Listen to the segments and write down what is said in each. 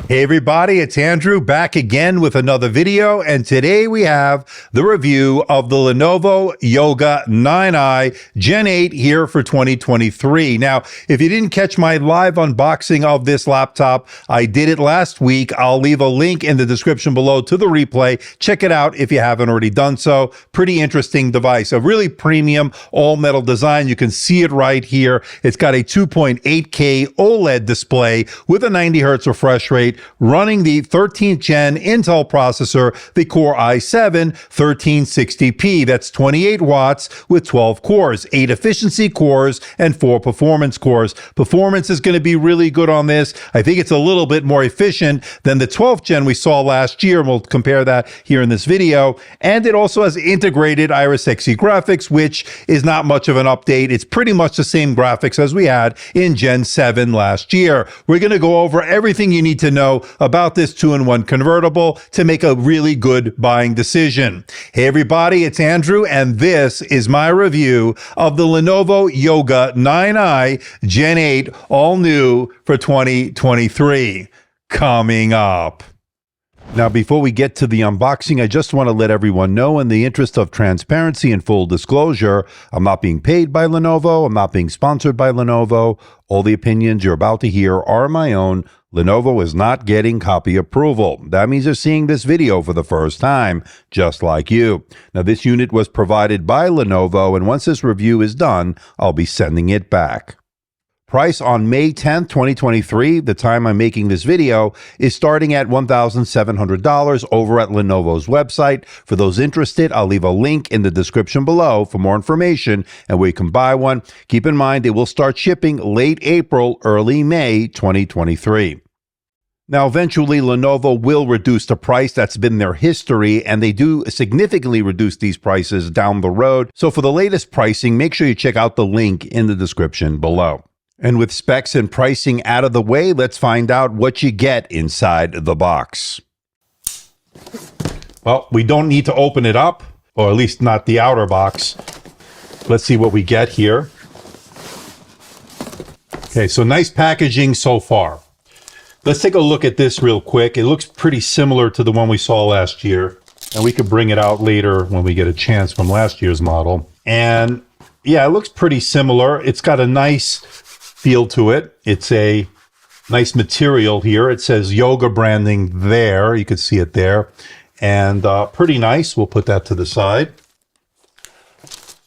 Hey everybody, it's Andrew back again with another video, and today we have the review of the Lenovo Yoga 9i Gen 8 here for 2023. Now, if you didn't catch my live unboxing of this laptop, I did it last week. I'll leave a link in the description below to the replay. Check it out if you haven't already done so. Pretty interesting device, a really premium all-metal design. You can see it right here. It's got a 2.8K OLED display with a 90 hertz refresh rate, running the 13th gen Intel processor, the Core i7 1360p. That's 28 watts with 12 cores, 8 efficiency cores, and 4 performance cores. Performance is going to be really good on this. I think it's a little bit more efficient than the 12th gen we saw last year, and we'll compare that here in this video. And it also has integrated Iris Xe graphics, which is not much of an update. It's pretty much the same graphics as we had in Gen 7 last year. We're going to go over everything you need to know about this 2-in-1 convertible to make a really good buying decision. Hey everybody, it's Andrew, and this is my review of the Lenovo Yoga 9i Gen 8, all new for 2023. Coming up. Now, before we get to the unboxing, I just want to let everyone know, in the interest of transparency and full disclosure, I'm not being paid by Lenovo. I'm not being sponsored by Lenovo. All the opinions you're about to hear are my own. Lenovo is not getting copy approval. That means they're seeing this video for the first time, just like you. Now, this unit was provided by Lenovo, and once this review is done, I'll be sending it back. Price on May 10th, 2023, the time I'm making this video, is starting at $1,700 over at Lenovo's website. For those interested, I'll leave a link in the description below for more information and where you can buy one. Keep in mind, they will start shipping late April, early May 2023. Now, eventually, Lenovo will reduce the price. That's been their history, and they do significantly reduce these prices down the road. So for the latest pricing, make sure you check out the link in the description below. And with specs and pricing out of the way, let's find out what you get inside the box. Well, we don't need to open it up, or at least not the outer box. Let's see what we get here. Okay, so nice packaging so far. Let's take a look at this real quick. It looks pretty similar to the one we saw last year, and we could bring it out later when we get a chance from last year's model. And yeah, it looks pretty similar. It's got a nice feel to it. It's a nice material here. It says Yoga branding there. You can see it there. And pretty nice. We'll put that to the side.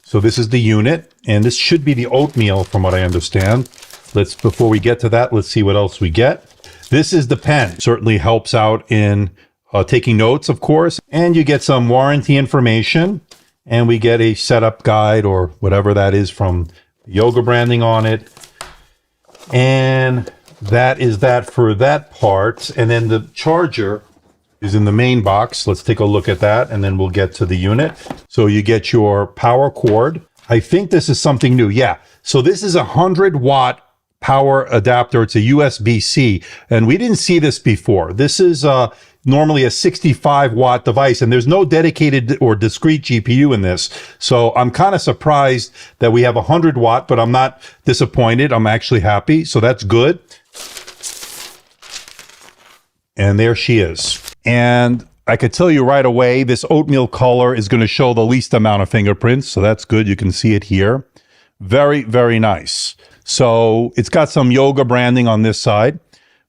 So this is the unit, and this should be the oatmeal from what I understand. Before we get to that, let's see what else we get. This is the pen. Certainly helps out in taking notes, of course. And you get some warranty information, and we get a setup guide or whatever that is from Yoga branding on it. And that is that for that part. And then the charger is in the main box. Let's take a look at that, and then we'll get to the unit. So you get your power cord. I think this is something new. Yeah. So this is a 100-watt power adapter. It's a USB-C, and we didn't see this before. This is normally a 65-watt device, and there's no dedicated or discrete GPU in this. So I'm kind of surprised that we have a 100-watt, but I'm not disappointed. I'm actually happy, so that's good. And there she is. And I could tell you right away, this oatmeal color is going to show the least amount of fingerprints, so that's good. You can see it here. Very, very nice. So it's got some Yoga branding on this side.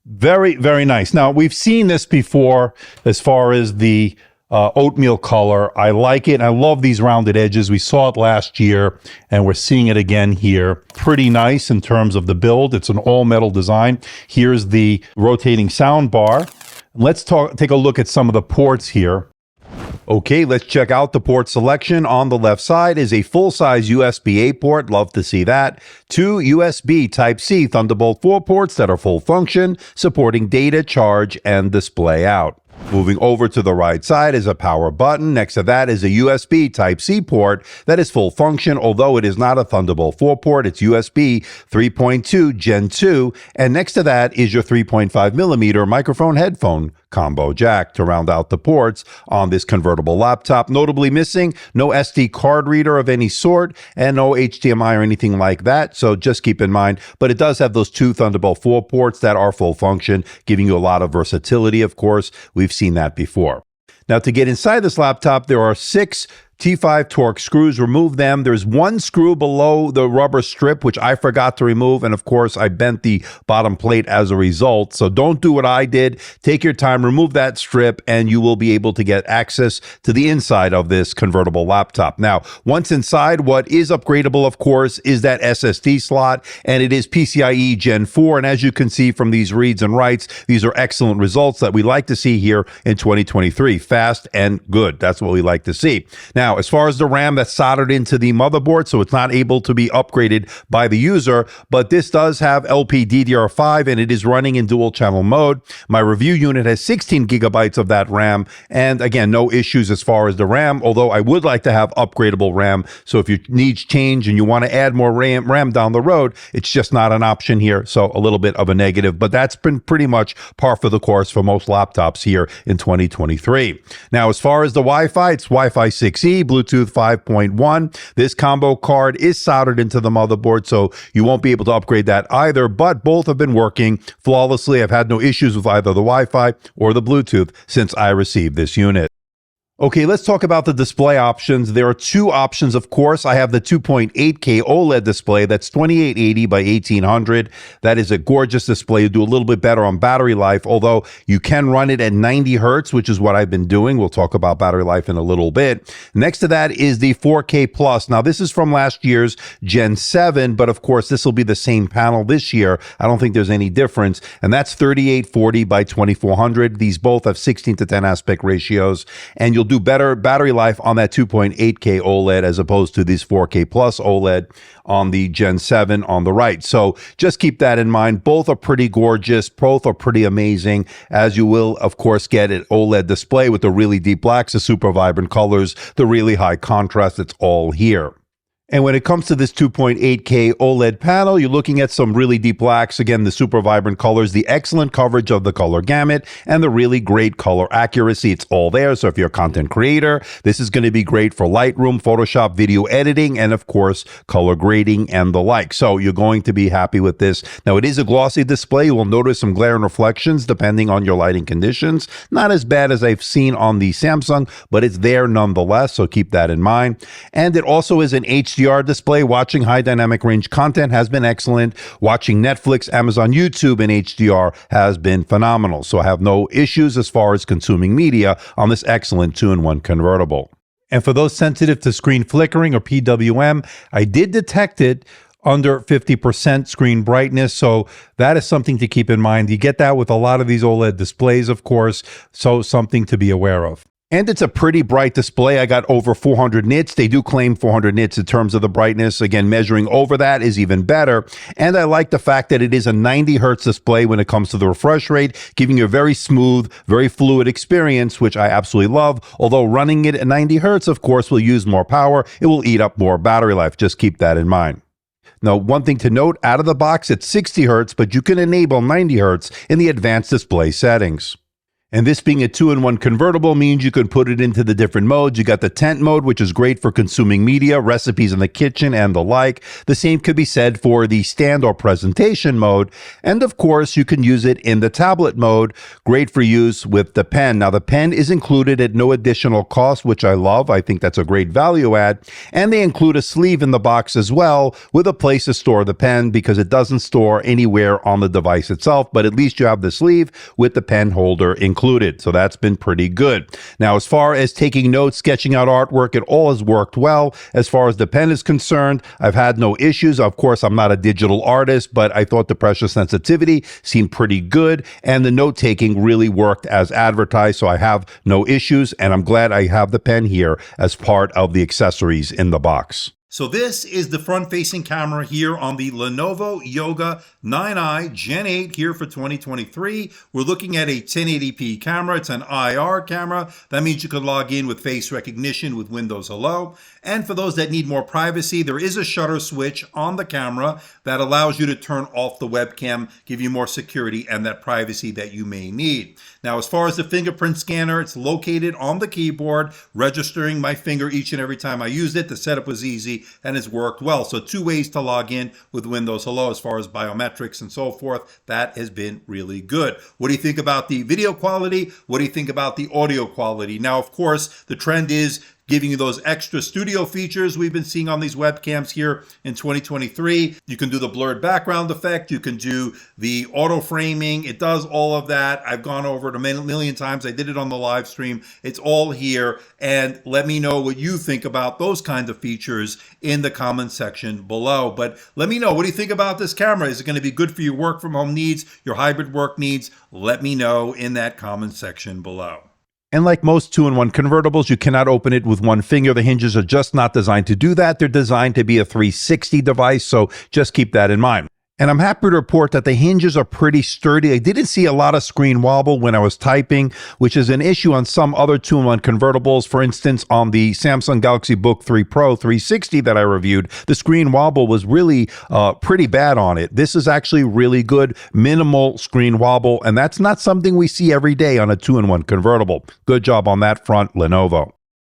Very, very nice. Now, we've seen this before as far as the oatmeal color. I like it. I love these rounded edges. We saw it last year, and we're seeing it again here. Pretty nice in terms of the build. It's an all-metal design. Here's the rotating sound bar. Let's take a look at some of the ports here. Okay, let's check out the port selection. On the left side is a full-size USB-A port. Love to see that. 2 USB Type-C Thunderbolt 4 ports that are full function, supporting data, charge, and display out. Moving over to the right side is a power button. Next to that is a USB Type-C port that is full function, although it is not a Thunderbolt 4 port. It's USB 3.2 Gen 2. And next to that is your 3.5mm microphone headphone combo jack to round out the ports on this convertible laptop. Notably missing, no SD card reader of any sort and no HDMI or anything like that. So just keep in mind, but it does have those two Thunderbolt 4 ports that are full function, giving you a lot of versatility, of course. We've seen that before. Now, to get inside this laptop, there are 6 T5 Torx screws. Remove them. There's one screw below the rubber strip, which I forgot to remove. And of course, I bent the bottom plate as a result. So don't do what I did. Take your time, remove that strip, and you will be able to get access to the inside of this convertible laptop. Now, once inside, what is upgradable, of course, is that SSD slot, and it is PCIe Gen 4. And as you can see from these reads and writes, these are excellent results that we like to see here in 2023. Fast and good. That's what we like to see. Now, as far as the RAM, that's soldered into the motherboard, so it's not able to be upgraded by the user, but this does have LPDDR5 and it is running in dual channel mode. My review unit has 16 gigabytes of that RAM, and again, no issues as far as the RAM, although I would like to have upgradable RAM, so if your needs change and you want to add more RAM down the road, it's just not an option here, so a little bit of a negative, but that's been pretty much par for the course for most laptops here in 2023. Now, as far as the Wi-Fi, it's Wi-Fi 6E, Bluetooth 5.1. This combo card is soldered into the motherboard, so you won't be able to upgrade that either, but both have been working flawlessly. I've had no issues with either the Wi-Fi or the Bluetooth since I received this unit. Okay, let's talk about the display options. There are 2 options, of course. I have the 2.8K OLED display. That's 2880 by 1800. That is a gorgeous display. You do a little bit better on battery life, although you can run it at 90 hertz, which is what I've been doing. We'll talk about battery life in a little bit. Next to that is the 4K Plus. Now, this is from last year's Gen 7, but of course, this will be the same panel this year. I don't think there's any difference. And that's 3840 by 2400. These both have 16:10 aspect ratios, and you'll do better battery life on that 2.8K OLED as opposed to this 4K Plus OLED on the Gen 7 on the right. So just keep that in mind. Both are pretty gorgeous. Both are pretty amazing, as you will, of course, get an OLED display with the really deep blacks, the super vibrant colors, the really high contrast. It's all here. And when it comes to this 2.8K OLED panel, you're looking at some really deep blacks, again, the super vibrant colors, the excellent coverage of the color gamut, and the really great color accuracy. It's all there. So if you're a content creator, this is going to be great for Lightroom, Photoshop, video editing, and of course, color grading and the like. So you're going to be happy with this. Now, it is a glossy display. You will notice some glare and reflections depending on your lighting conditions. Not as bad as I've seen on the Samsung, but it's there nonetheless. So keep that in mind. And it also is an HDR display. Watching high dynamic range content has been excellent. Watching Netflix, Amazon, YouTube in HDR has been phenomenal. So I have no issues as far as consuming media on this excellent 2-in-1 convertible. And for those sensitive to screen flickering or PWM, I did detect it under 50% screen brightness. So that is something to keep in mind. You get that with a lot of these OLED displays, of course. So something to be aware of. And it's a pretty bright display. I got over 400 nits. They do claim 400 nits in terms of the brightness. Again, measuring over that is even better. And I like the fact that it is a 90 hertz display when it comes to the refresh rate, giving you a very smooth, very fluid experience, which I absolutely love. Although running it at 90 hertz, of course, will use more power. It will eat up more battery life. Just keep that in mind. Now, one thing to note, out of the box, it's 60 hertz, but you can enable 90 hertz in the advanced display settings. And this being a 2-in-1 convertible means you can put it into the different modes. You got the tent mode, which is great for consuming media, recipes in the kitchen, and the like. The same could be said for the stand or presentation mode. And of course, you can use it in the tablet mode. Great for use with the pen. Now, the pen is included at no additional cost, which I love. I think that's a great value add. And they include a sleeve in the box as well with a place to store the pen because it doesn't store anywhere on the device itself, but at least you have the sleeve with the pen holder included. So that's been pretty good. Now, as far as taking notes, sketching out artwork, it all has worked well. As far as the pen is concerned, I've had no issues. Of course, I'm not a digital artist, but I thought the pressure sensitivity seemed pretty good, and the note-taking really worked as advertised, so I have no issues, and I'm glad I have the pen here as part of the accessories in the box. So this is the front-facing camera here on the Lenovo Yoga 9i Gen 8 here for 2023. We're looking at a 1080p camera. It's an IR camera. That means you can log in with face recognition with Windows Hello. And for those that need more privacy, there is a shutter switch on the camera that allows you to turn off the webcam, give you more security and that privacy that you may need. Now, as far as the fingerprint scanner, it's located on the keyboard, registering my finger each and every time I used it. The setup was easy and it's worked well. So 2 ways to log in with Windows Hello as far as biometrics and so forth. That has been really good. What do you think about the video quality? What do you think about the audio quality? Now, of course, the trend is giving you those extra studio features we've been seeing on these webcams here in 2023. You can do the blurred background effect. You can do the auto framing. It does all of that. I've gone over it a million times. I did it on the live stream. It's all here. And let me know what you think about those kinds of features in the comment section below. But let me know, what do you think about this camera? Is it going to be good for your work from home needs, your hybrid work needs? Let me know in that comment section below. And like most 2-in-1 convertibles, you cannot open it with one finger. The hinges are just not designed to do that. They're designed to be a 360 device, so just keep that in mind. And I'm happy to report that the hinges are pretty sturdy. I didn't see a lot of screen wobble when I was typing, which is an issue on some other 2-in-1 convertibles. For instance, on the Samsung Galaxy Book 3 Pro 360 that I reviewed, the screen wobble was really pretty bad on it. This is actually really good, minimal screen wobble, and that's not something we see every day on a 2-in-1 convertible. Good job on that front, Lenovo.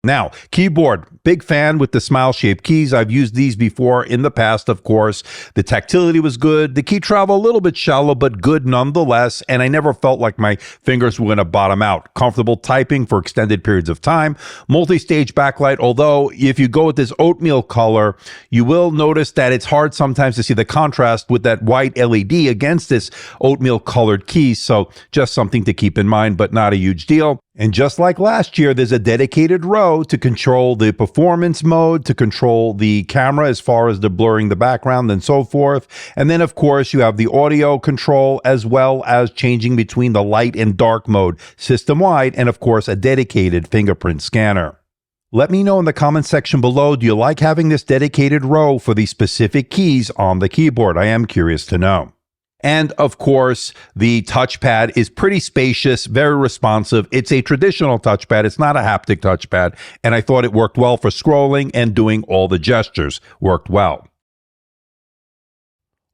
Now, keyboard, big fan with the smile-shaped keys. I've used these before in the past, of course. The tactility was good. The key travel a little bit shallow, but good nonetheless. And I never felt like my fingers were going to bottom out. Comfortable typing for extended periods of time. Multi-stage backlight, although if you go with this oatmeal color, you will notice that it's hard sometimes to see the contrast with that white LED against this oatmeal colored key. So just something to keep in mind, but not a huge deal. And just like last year, there's a dedicated row to control the performance mode, to control the camera as far as the blurring the background and so forth. And then, of course, you have the audio control as well as changing between the light and dark mode system-wide, and of course, a dedicated fingerprint scanner. Let me know in the comment section below, do you like having this dedicated row for the specific keys on the keyboard? I am curious to know. And of course, the touchpad is pretty spacious, very responsive. It's a traditional touchpad. It's not a haptic touchpad. And I thought it worked well for scrolling and doing all the gestures. Worked well.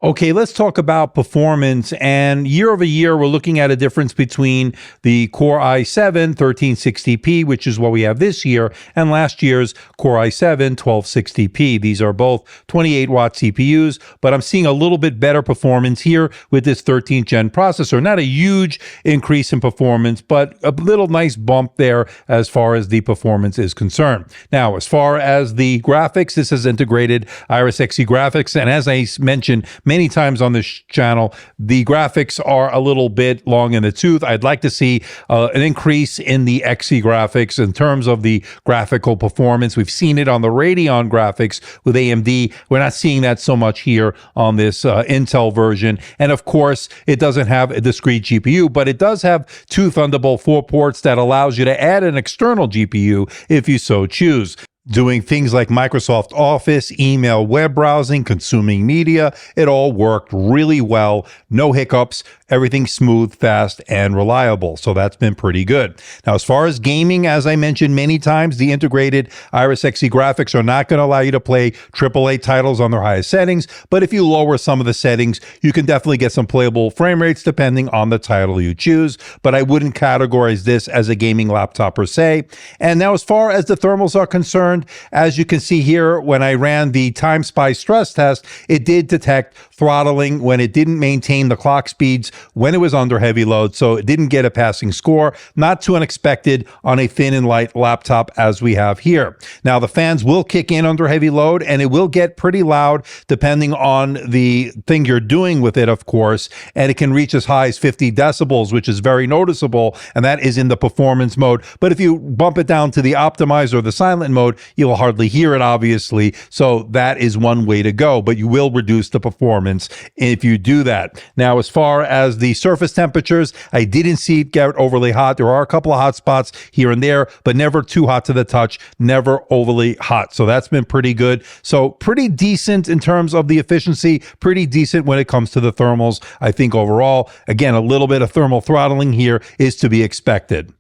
Okay, let's talk about performance, and year over year, we're looking at a difference between the Core i7 1360p, which is what we have this year, and last year's Core i7 1260p. These are both 28-watt CPUs, but I'm seeing a little bit better performance here with this 13th gen processor. Not a huge increase in performance, but a little nice bump there as far as the performance is concerned. Now, as far as the graphics, this has integrated Iris Xe graphics, and as I mentioned many times on this channel, the graphics are a little bit long in the tooth. I'd like to see an increase in the Xe graphics in terms of the graphical performance. We've seen it on the Radeon graphics with AMD. We're not seeing that so much here on this Intel version. And of course, it doesn't have a discrete GPU, but it does have two Thunderbolt 4 ports that allows you to add an external GPU if you so choose. Doing things like Microsoft Office, email, web browsing, consuming media, it all worked really well. No hiccups, everything smooth, fast, and reliable. So that's been pretty good. Now, as far as gaming, as I mentioned many times, the integrated Iris Xe graphics are not going to allow you to play AAA titles on their highest settings, but if you lower some of the settings, you can definitely get some playable frame rates depending on the title you choose, but I wouldn't categorize this as a gaming laptop per se. And now, as far as the thermals are concerned, as you can see here, when I ran the TimeSpy stress test, it did detect throttling when it didn't maintain the clock speeds when it was under heavy load, so it didn't get a passing score. Not too unexpected on a thin and light laptop as we have here. Now, the fans will kick in under heavy load, and it will get pretty loud depending on the thing you're doing with it, of course, and it can reach as high as 50 decibels, which is very noticeable, and that is in the performance mode. But if you bump it down to the optimizer or the silent mode, you'll hardly hear it, obviously. So that is one way to go, but you will reduce the performance if you do that. Now, as far as the surface temperatures, I didn't see it get overly hot. There are a couple of hot spots here and there, but never too hot to the touch, never overly hot. So that's been pretty good. So pretty decent in terms of the efficiency, pretty decent when it comes to the thermals. I think overall, again, a little bit of thermal throttling here is to be expected.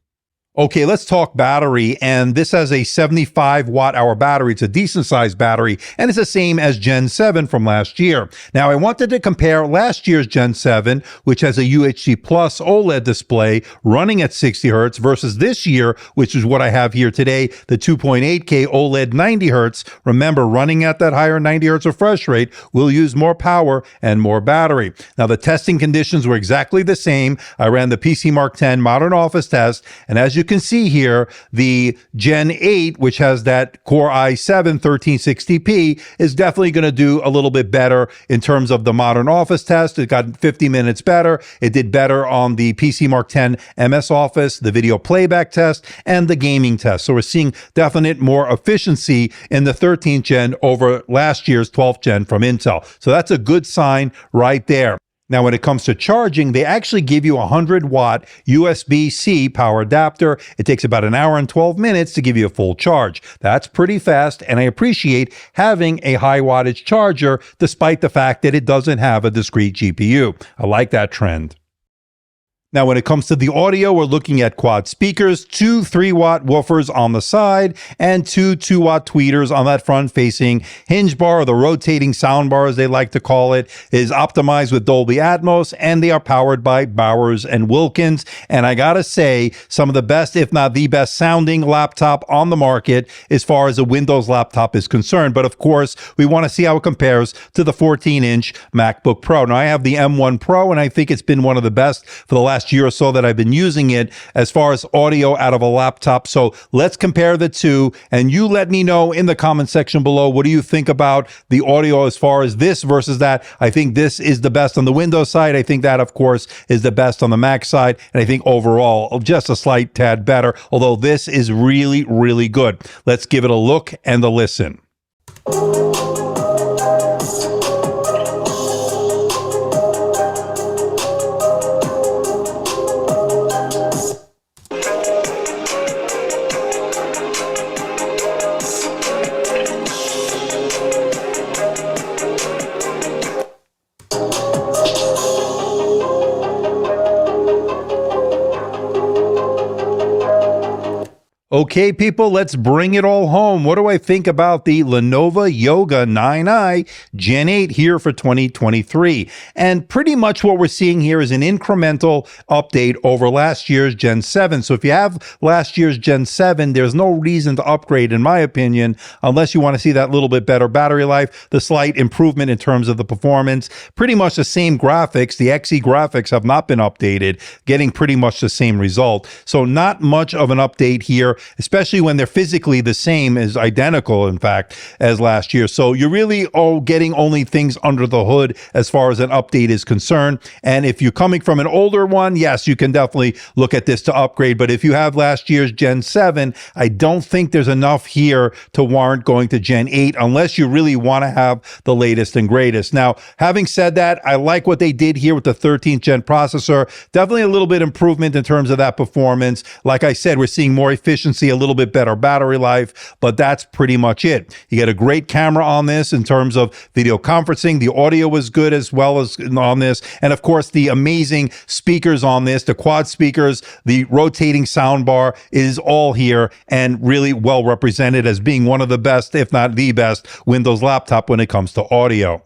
Okay, let's talk battery, and this has a 75 watt hour battery. It's a decent sized battery, and it's the same as Gen 7 from last year. Now, I wanted to compare last year's Gen 7, which has a UHD Plus OLED display running at 60 Hertz versus this year, which is what I have here today, the 2.8K OLED 90 Hertz. Remember, running at that higher 90 Hertz refresh rate will use more power and more battery. Now, the testing conditions were exactly the same. I ran the PC Mark 10 Modern Office test, and as you can see here, the Gen 8, which has that Core i7 1360p, is definitely going to do a little bit better in terms of the Modern Office test. It got 50 minutes better. It did better on the PC Mark 10 MS Office, the video playback test, and the gaming test. So we're seeing definite more efficiency in the 13th gen over last year's 12th gen from Intel. So that's a good sign right there. Now, when it comes to charging, they actually give you a 100-watt USB-C power adapter. It takes about an hour and 12 minutes to give you a full charge. That's pretty fast, and I appreciate having a high-wattage charger despite the fact that it doesn't have a discrete GPU. I like that trend. Now, when it comes to the audio, we're looking at quad speakers, 2 3-watt woofers on the side, and 2 2-watt tweeters on that front-facing hinge bar, or the rotating sound bar, as they like to call it. It is optimized with Dolby Atmos, and they are powered by Bowers and Wilkins. And I gotta say, some of the best, if not the best sounding laptop on the market as far as a Windows laptop is concerned. But of course, we want to see how it compares to the 14-inch MacBook Pro. Now, I have the M1 Pro, and I think it's been one of the best for the last year or so that I've been using it as far as audio out of a laptop. So let's compare the two, and you let me know in the comment section below, what do you think about the audio as far as this versus that? I think this is the best on the Windows side. I think that, of course, is the best on the Mac side. And I think overall, just a slight tad better, although this is really, really good. Let's give it a look and a listen. Okay, people, let's bring it all home. What do I think about the Lenovo Yoga 9i Gen 8 here for 2023? And pretty much what we're seeing here is an incremental update over last year's Gen 7. So if you have last year's Gen 7, there's no reason to upgrade, in my opinion, unless you want to see that little bit better battery life, the slight improvement in terms of the performance. Pretty much the same graphics. The XE graphics have not been updated, getting pretty much the same result. So not much of an update here, especially when they're physically the same, as identical, in fact, as last year. So you're really getting only things under the hood as far as an update is concerned. And if you're coming from an older one, yes, you can definitely look at this to upgrade. But if you have last year's Gen 7, I don't think there's enough here to warrant going to Gen 8 unless you really want to have the latest and greatest. Now, having said that, I like what they did here with the 13th gen processor. Definitely a little bit improvement in terms of that performance. Like I said, we're seeing more efficiency, a little bit better battery life, but that's pretty much it. You get a great camera on this in terms of video conferencing. The audio was good as well as on this. And of course, the amazing speakers on this, the quad speakers, the rotating sound bar is all here and really well represented as being one of the best, if not the best, Windows laptop when it comes to audio.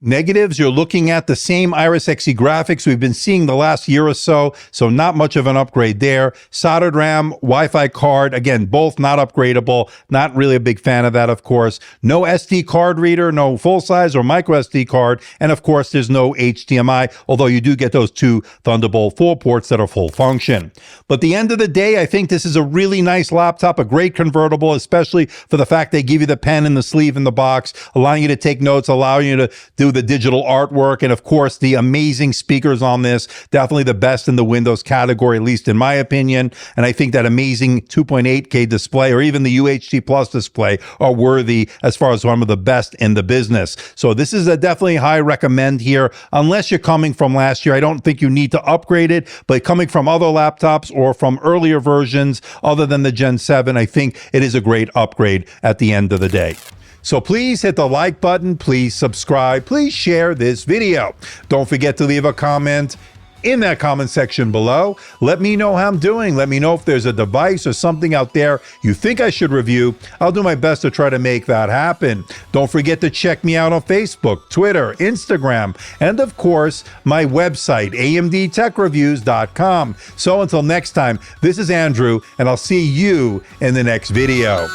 Negatives, you're looking at the same Iris Xe graphics we've been seeing the last year or so, so not much of an upgrade there. Soldered RAM, Wi-Fi card, again, both not upgradable. Not really a big fan of that, of course. No SD card reader, no full-size or micro SD card, and of course, there's no HDMI, although you do get those 2 Thunderbolt 4 ports that are full function. But at the end of the day, I think this is a really nice laptop, a great convertible, especially for the fact they give you the pen and the sleeve in the box, allowing you to take notes, allowing you to do do the digital artwork, and of course the amazing speakers on this. Definitely the best in the Windows category, at least in my opinion. And I think that amazing 2.8K display or even the UHD Plus display are worthy as far as one of the best in the business. So this is a definitely high recommend here. Unless you're coming from last year, I don't think you need to upgrade it, but coming from other laptops or from earlier versions other than the Gen 7, I think it is a great upgrade at the end of the day. So please hit the like button, please subscribe, please share this video. Don't forget to leave a comment in that comment section below. Let me know how I'm doing. Let me know if there's a device or something out there you think I should review. I'll do my best to try to make that happen. Don't forget to check me out on Facebook, Twitter, Instagram, and of course, my website, amdtechreviews.com. So until next time, this is Andrew, and I'll see you in the next video.